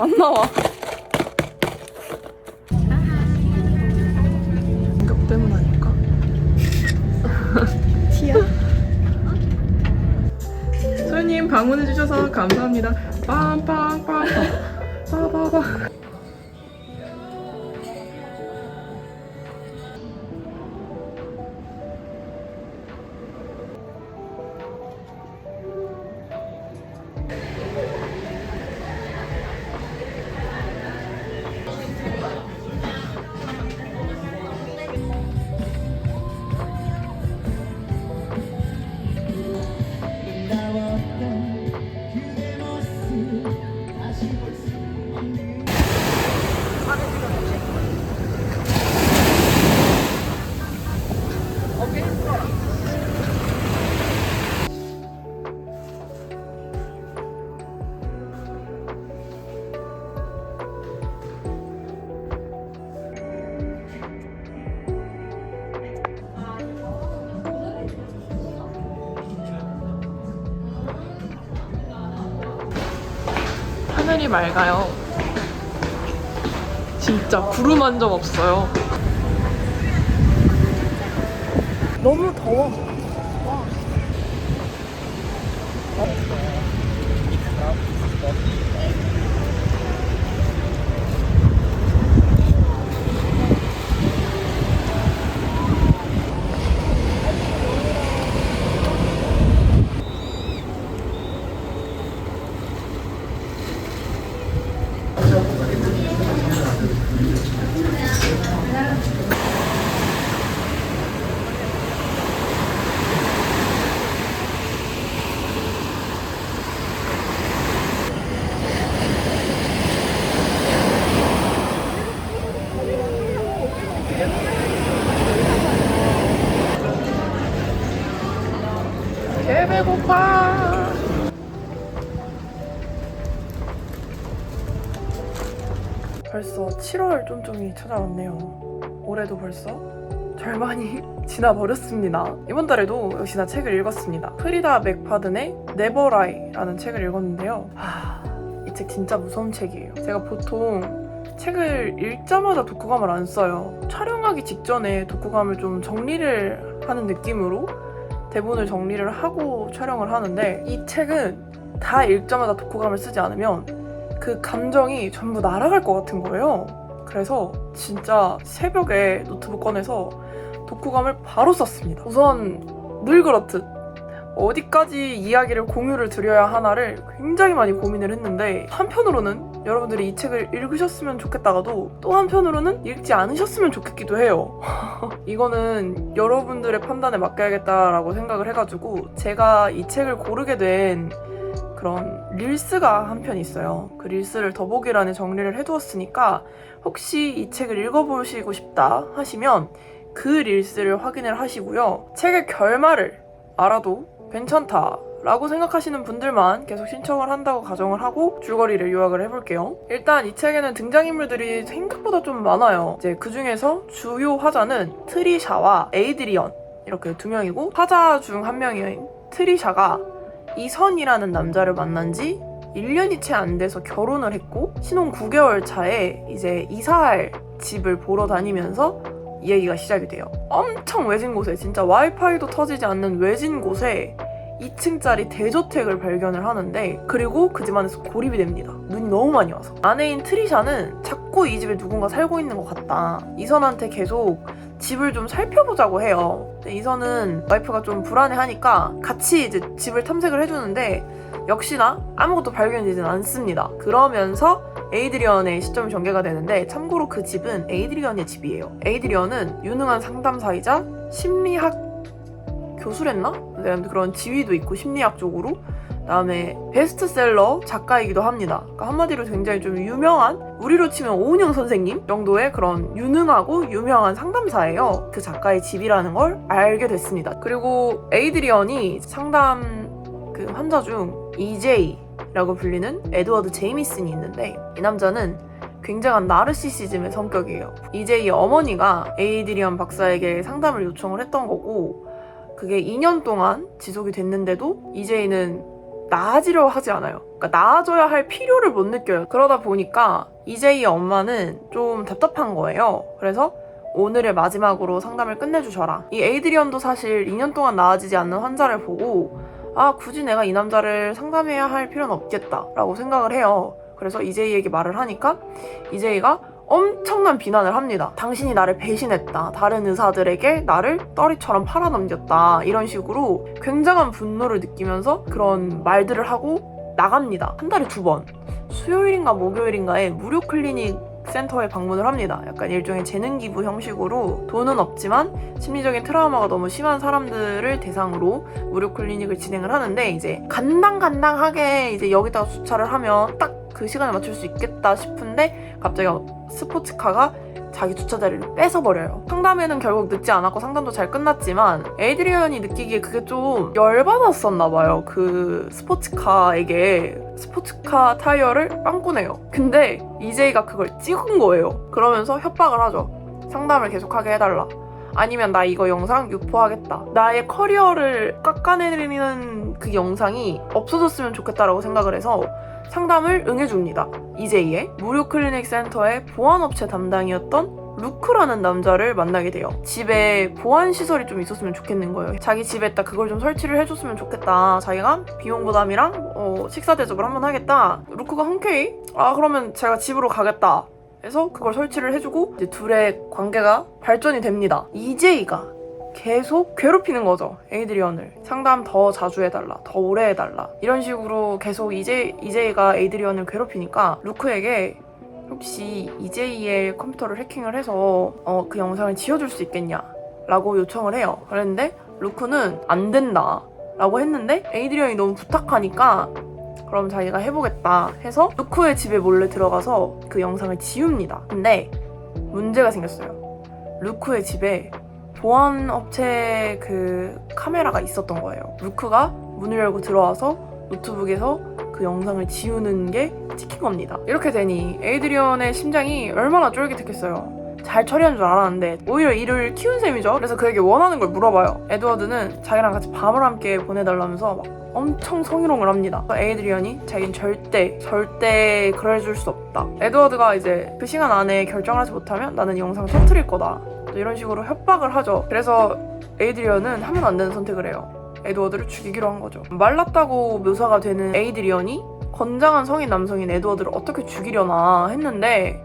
안 나와. 공격 때문 아닐까? 티야? 소연님 방문해주셔서 감사합니다. 빵빵빵 빠바바. 하늘이 맑아요. 진짜 구름 한 점 없어요. 너무 더워. 와. 개 배고파. 벌써 7월 쫌쫌이 찾아왔네요. 올해도 벌써 절반이 지나버렸습니다. 이번 달에도 역시나 책을 읽었습니다. 프리다 맥파든의 Never Lie라는 책을 읽었는데요. 이 책 진짜 무서운 책이에요. 제가 보통 책을 읽자마자 독후감을 안 써요. 촬영하기 직전에 독후감을 좀 정리를 하는 느낌으로 대본을 정리를 하고 촬영을 하는데, 이 책은 다 읽자마자 독후감을 쓰지 않으면 그 감정이 전부 날아갈 것 같은 거예요. 그래서 진짜 새벽에 노트북 꺼내서 독후감을 바로 썼습니다. 우선 늘 그렇듯 어디까지 이야기를 공유를 드려야 하나를 굉장히 많이 고민을 했는데, 한편으로는 여러분들이 이 책을 읽으셨으면 좋겠다가도 또 한편으로는 읽지 않으셨으면 좋겠기도 해요. 이거는 여러분들의 판단에 맡겨야겠다라고 생각을 해가지고 제가 이 책을 고르게 된 그런 릴스가 한 편 있어요. 그 릴스를 더보기란에 정리를 해두었으니까 혹시 이 책을 읽어보시고 싶다 하시면 그 릴스를 확인을 하시고요. 책의 결말을 알아도 괜찮다 라고 생각하시는 분들만 계속 신청을 한다고 가정을 하고 줄거리를 요약을 해볼게요. 일단 이 책에는 등장인물들이 생각보다 좀 많아요. 이제 그 중에서 주요 화자는 트리샤와 에이드리언, 이렇게 두 명이고, 화자 중 한 명인 트리샤가 이선이라는 남자를 만난 지 1년이 채 안 돼서 결혼을 했고, 신혼 9개월 차에 이제 이사할 집을 보러 다니면서 이야기가 시작이 돼요. 엄청 외진 곳에, 진짜 와이파이도 터지지 않는 외진 곳에 2층짜리 대저택을 발견을 하는데, 그리고 그 집 안에서 고립이 됩니다. 눈이 너무 많이 와서. 아내인 트리샤는 자꾸 이 집에 누군가 살고 있는 것 같다, 이선한테 계속 집을 좀 살펴보자고 해요. 근데 이선은 와이프가 좀 불안해하니까 같이 이제 집을 탐색을 해주는데 역시나 아무것도 발견되진 않습니다. 그러면서 에이드리언의 시점이 전개가 되는데, 참고로 그 집은 에이드리언의 집이에요. 에이드리언은 유능한 상담사이자 심리학 교수랬나? 그런 지위도 있고 심리학 쪽으로, 그다음에 베스트셀러 작가이기도 합니다. 그러니까 한마디로 굉장히 좀 유명한, 우리로 치면 오은영 선생님 정도의 그런 유능하고 유명한 상담사예요. 그 작가의 집이라는 걸 알게 됐습니다. 그리고 에이드리언이 상담 그 환자 중 EJ라고 불리는 에드워드 제이미슨이 있는데, 이 남자는 굉장한 나르시시즘의 성격이에요. EJ의 어머니가 에이드리언 박사에게 상담을 요청을 했던 거고, 그게 2년 동안 지속이 됐는데도 EJ는 나아지려 하지 않아요. 그러니까 나아져야 할 필요를 못 느껴요. 그러다 보니까 이제이의 엄마는 좀 답답한 거예요. 그래서 오늘의 마지막으로 상담을 끝내주셔라. 이 에이드리언도 사실 2년 동안 나아지지 않는 환자를 보고 굳이 내가 이 남자를 상담해야 할 필요는 없겠다라고 생각을 해요. 그래서 이제이에게 말을 하니까 이제이가 엄청난 비난을 합니다. 당신이 나를 배신했다. 다른 의사들에게 나를 떨이처럼 팔아넘겼다. 이런 식으로 굉장한 분노를 느끼면서 그런 말들을 하고 나갑니다. 한 달에 2번. 수요일인가 목요일인가에 무료 클리닉 센터에 방문을 합니다. 약간 일종의 재능 기부 형식으로 돈은 없지만 심리적인 트라우마가 너무 심한 사람들을 대상으로 무료 클리닉을 진행을 하는데 이제 간당간당하게 이제 여기다가 주차를 하면 딱 그 시간에 맞출 수 있겠다 싶은데 갑자기 스포츠카가 자기 주차 자리를 뺏어버려요. 상담에는 결국 늦지 않았고 상담도 잘 끝났지만 에이드리언이 느끼기에 그게 좀 열받았었나봐요. 그 스포츠카에게 스포츠카 타이어를 빵꾸내요. 근데 이제이가 그걸 찍은 거예요. 그러면서 협박을 하죠. 상담을 계속하게 해달라. 아니면 나 이거 영상 유포하겠다. 나의 커리어를 깎아내리는 그 영상이 없어졌으면 좋겠다라고 생각을 해서 상담을 응해줍니다. 이제이의 무료 클리닉 센터의 보안업체 담당이었던 루크라는 남자를 만나게 돼요. 집에 보안시설이 좀 있었으면 좋겠는 거예요. 자기 집에다 그걸 좀 설치를 해줬으면 좋겠다. 자기가 비용 부담이랑 식사 대접을 한번 하겠다. 루크가 흔쾌히 그러면 제가 집으로 가겠다 해서 그걸 설치를 해주고 이제 둘의 관계가 발전이 됩니다. 이제이가 계속 괴롭히는 거죠. 에이드리언을. 상담 더 자주 해달라. 더 오래 해달라. 이런 식으로 계속 이제이가 에이드리언을 괴롭히니까 루크에게 혹시 이제이의 컴퓨터를 해킹을 해서 그 영상을 지워줄 수 있겠냐 라고 요청을 해요. 그랬는데 루크는 안 된다 라고 했는데 에이드리언이 너무 부탁하니까 그럼 자기가 해보겠다 해서 루크의 집에 몰래 들어가서 그 영상을 지웁니다. 근데 문제가 생겼어요. 루크의 집에 보안업체 그 카메라가 있었던 거예요. 루크가 문을 열고 들어와서 노트북에서 그 영상을 지우는 게 찍힌 겁니다. 이렇게 되니 에이드리언의 심장이 얼마나 쫄깃했겠어요. 잘 처리한 줄 알았는데 오히려 이를 키운 셈이죠. 그래서 그에게 원하는 걸 물어봐요. 에드워드는 자기랑 같이 밤을 함께 보내달라면서 막 엄청 성희롱을 합니다. 에이드리언이 자기는 절대 그래줄 수 없다. 에드워드가 이제 그 시간 안에 결정을 하지 못하면 나는 이 영상을 터뜨릴 거다. 이런 식으로 협박을 하죠. 그래서 에이드리언은 하면 안 되는 선택을 해요. 에드워드를 죽이기로 한 거죠. 말랐다고 묘사가 되는 에이드리언이 건장한 성인 남성인 에드워드를 어떻게 죽이려나 했는데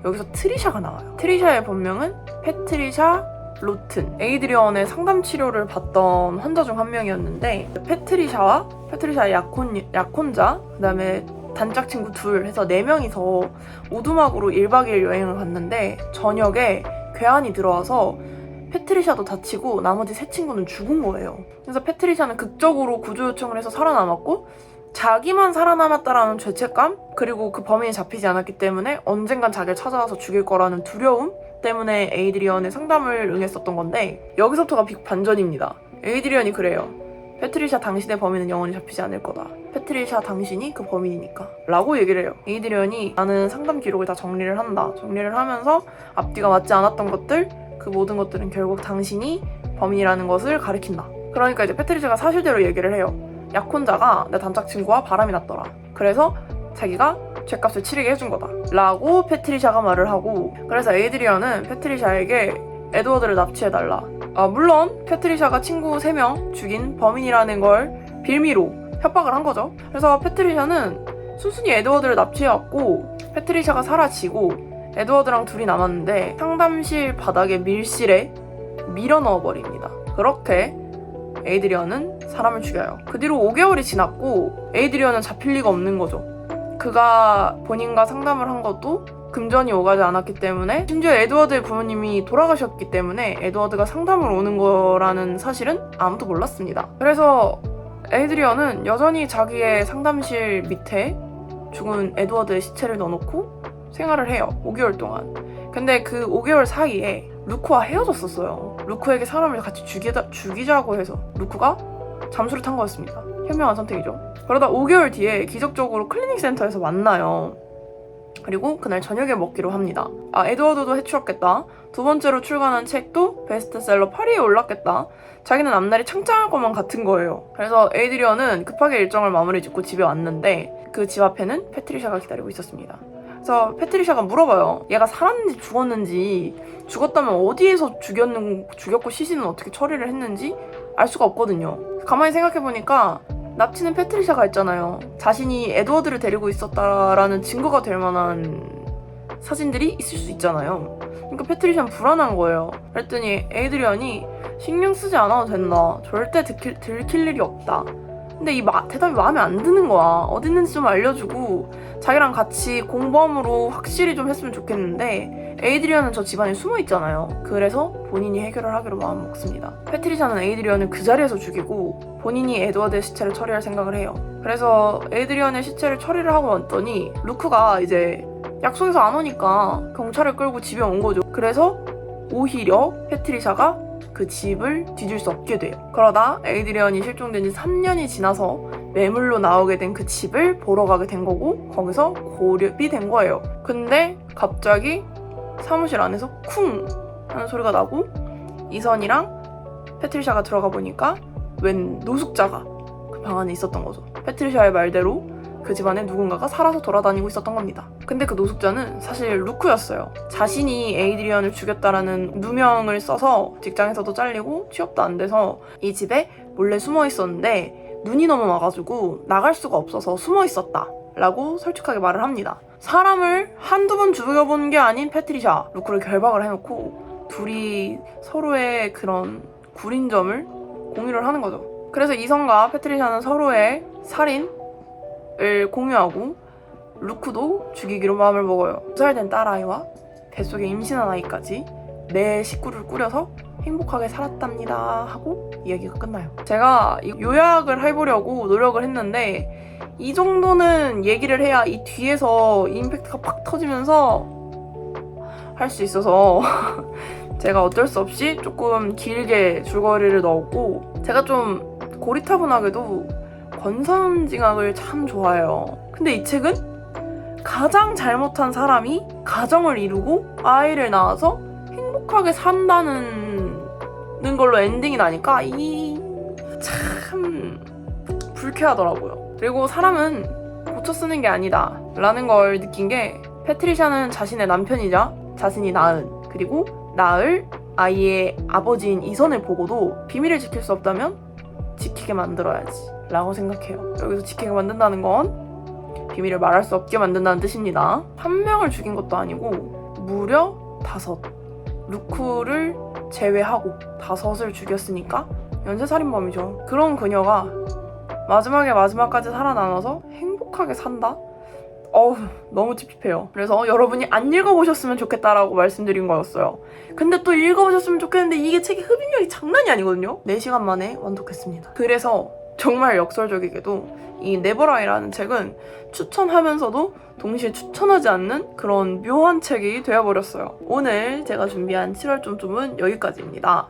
여기서 트리샤가 나와요. 트리샤의 본명은 패트리샤 로튼. 에이드리언의 상담 치료를 받던 환자 중 한 명이었는데 패트리샤의 약혼자 그다음에 단짝 친구 둘 해서 4명이서 오두막으로 1박 2일 여행을 갔는데 저녁에 괴한이 들어와서 패트리샤도 다치고 나머지 3친구는 죽은 거예요. 그래서 패트리샤는 극적으로 구조 요청을 해서 살아남았고 자기만 살아남았다라는 죄책감 그리고 그 범인이 잡히지 않았기 때문에 언젠간 자기를 찾아와서 죽일 거라는 두려움 때문에 에이드리언의 상담을 응했었던 건데 여기서부터가 빅 반전입니다. 에이드리언이 그래요. 패트리샤 당신의 범인은 영원히 잡히지 않을 거다. 패트리샤 당신이 그 범인이니까 라고 얘기를 해요. 에이드리언이 나는 상담 기록을 다 정리를 한다. 정리를 하면서 앞뒤가 맞지 않았던 것들 그 모든 것들은 결국 당신이 범인이라는 것을 가리킨다. 그러니까 이제 패트리샤가 사실대로 얘기를 해요. 약혼자가 내 단짝 친구와 바람이 났더라. 그래서 자기가 죗값을 치르게 해준 거다 라고 패트리샤가 말을 하고 그래서 에이드리언은 패트리샤에게 에드워드를 납치해달라. 물론 패트리샤가 친구 3명 죽인 범인이라는 걸 빌미로 협박을 한 거죠. 그래서 패트리샤는 순순히 에드워드를 납치해왔고 패트리샤가 사라지고 에드워드랑 둘이 남았는데 상담실 바닥에 밀실에 밀어 넣어버립니다. 그렇게 에이드리언은 사람을 죽여요. 그 뒤로 5개월이 지났고 에이드리언은 잡힐 리가 없는 거죠. 그가 본인과 상담을 한 것도 금전이 오가지 않았기 때문에 심지어 에드워드의 부모님이 돌아가셨기 때문에 에드워드가 상담을 오는 거라는 사실은 아무도 몰랐습니다. 그래서 에이드리언은 여전히 자기의 상담실 밑에 죽은 에드워드의 시체를 넣어놓고 생활을 해요. 5개월 동안. 근데 그 5개월 사이에 루크와 헤어졌었어요. 루크에게 사람을 같이 죽이자고 해서 루크가 잠수를 탄 거였습니다. 현명한 선택이죠. 그러다 5개월 뒤에 기적적으로 클리닉 센터에서 만나요. 그리고 그날 저녁에 먹기로 합니다. 에드워드도 해치웠겠다. 두 번째로 출간한 책도 베스트셀러 8위에 올랐겠다. 자기는 앞날이 창창할 것만 같은 거예요. 그래서 에이드리언은 급하게 일정을 마무리 짓고 집에 왔는데 그 집 앞에는 패트리샤가 기다리고 있었습니다. 그래서 패트리샤가 물어봐요. 얘가 살았는지 죽었는지, 죽었다면 어디에서 죽였고 시신은 어떻게 처리를 했는지 알 수가 없거든요. 가만히 생각해보니까 납치는 패트리샤가 했잖아요. 자신이 에드워드를 데리고 있었다라는 증거가 될 만한 사진들이 있을 수 있잖아요. 그러니까 패트리샤는 불안한 거예요. 그랬더니 에이드리언이 신경 쓰지 않아도 된다. 절대 들킬 일이 없다. 근데 이 대답이 마음에 안 드는 거야. 어디 있는지 좀 알려주고 자기랑 같이 공범으로 확실히 좀 했으면 좋겠는데 에이드리언은 저 집안에 숨어 있잖아요. 그래서 본인이 해결을 하기로 마음먹습니다. 패트리샤는 에이드리언을 그 자리에서 죽이고 본인이 에드워드의 시체를 처리할 생각을 해요. 그래서 에이드리언의 시체를 처리를 하고 왔더니 루크가 이제 약속에서 안 오니까 경찰을 끌고 집에 온 거죠. 그래서 오히려 패트리샤가 그 집을 뒤질 수 없게 돼요. 그러다 에이드리언이 실종된 지 3년이 지나서 매물로 나오게 된 그 집을 보러 가게 된 거고 거기서 고립이 된 거예요. 근데 갑자기 사무실 안에서 쿵 하는 소리가 나고 이선이랑 패트리샤가 들어가 보니까 웬 노숙자가 그 방 안에 있었던 거죠. 패트리샤의 말대로 그 집안에 누군가가 살아서 돌아다니고 있었던 겁니다. 근데 그 노숙자는 사실 루크였어요. 자신이 에이드리언을 죽였다라는 누명을 써서 직장에서도 잘리고 취업도 안 돼서 이 집에 몰래 숨어 있었는데 눈이 너무 와가지고 나갈 수가 없어서 숨어 있었다 라고 솔직하게 말을 합니다. 사람을 한두 번 죽여본 게 아닌 패트리샤, 루크를 결박을 해놓고 둘이 서로의 그런 구린 점을 공유를 하는 거죠. 그래서 이선과 패트리샤는 서로의 살인을 공유하고 루크도 죽이기로 마음을 먹어요. 2살 된 딸아이와 뱃속에 임신한 아이까지 내 식구를 꾸려서 행복하게 살았답니다 하고 이야기가 끝나요. 제가 요약을 해보려고 노력을 했는데 이 정도는 얘기를 해야 이 뒤에서 임팩트가 팍 터지면서 할 수 있어서 제가 어쩔 수 없이 조금 길게 줄거리를 넣었고 제가 좀 고리타분하게도 권선징악을 참 좋아해요. 근데 이 책은 가장 잘못한 사람이 가정을 이루고 아이를 낳아서 행복하게 산다는 걸로 엔딩이 나니까 참 불쾌하더라고요. 그리고 사람은 고쳐 쓰는 게 아니다 라는 걸 느낀 게 패트리샤는 자신의 남편이자 자신이 낳은 그리고 낳을 아이의 아버지인 이선을 보고도 비밀을 지킬 수 없다면 지키게 만들어야지 라고 생각해요. 여기서 지키게 만든다는 건 비밀을 말할 수 없게 만든다는 뜻입니다. 한 명을 죽인 것도 아니고 무려 5, 루크를 제외하고 5을 죽였으니까 연쇄살인범이죠. 그런 그녀가 마지막까지 살아남아서 행복하게 산다? 너무 찝찝해요. 그래서 여러분이 안 읽어보셨으면 좋겠다라고 말씀드린 거였어요. 근데 또 읽어보셨으면 좋겠는데 이게 책의 흡입력이 장난이 아니거든요. 4시간 만에 완독했습니다. 그래서 정말 역설적이게도 이 네버라이라는 책은 추천하면서도 동시에 추천하지 않는 그런 묘한 책이 되어버렸어요. 오늘 제가 준비한 7월 쫌쫌은 여기까지입니다.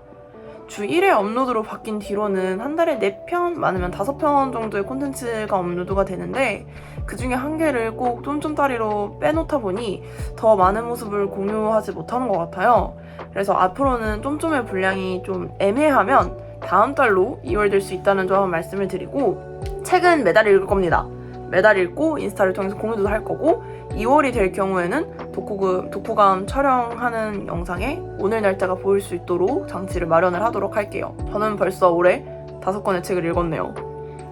주 1회 업로드로 바뀐 뒤로는 한 달에 4편, 많으면 5편 정도의 콘텐츠가 업로드가 되는데 그 중에 한 개를 꼭 쫌쫌다리로 빼놓다 보니 더 많은 모습을 공유하지 못하는 것 같아요. 그래서 앞으로는 쫌쫌의 분량이 좀 애매하면 다음 달로 이월될 수 있다는 점 말씀을 드리고 책은 매달 읽을 겁니다. 매달 읽고 인스타를 통해서 공유도 할 거고 2월이 될 경우에는 독후감 촬영하는 영상에 오늘 날짜가 보일 수 있도록 장치를 마련을 하도록 할게요. 저는 벌써 올해 5권의 책을 읽었네요.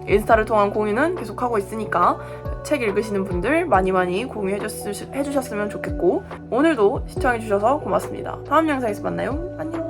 인스타를 통한 공유는 계속하고 있으니까 책 읽으시는 분들 많이 공유해 주셨으면 좋겠고 오늘도 시청해주셔서 고맙습니다. 다음 영상에서 만나요. 안녕.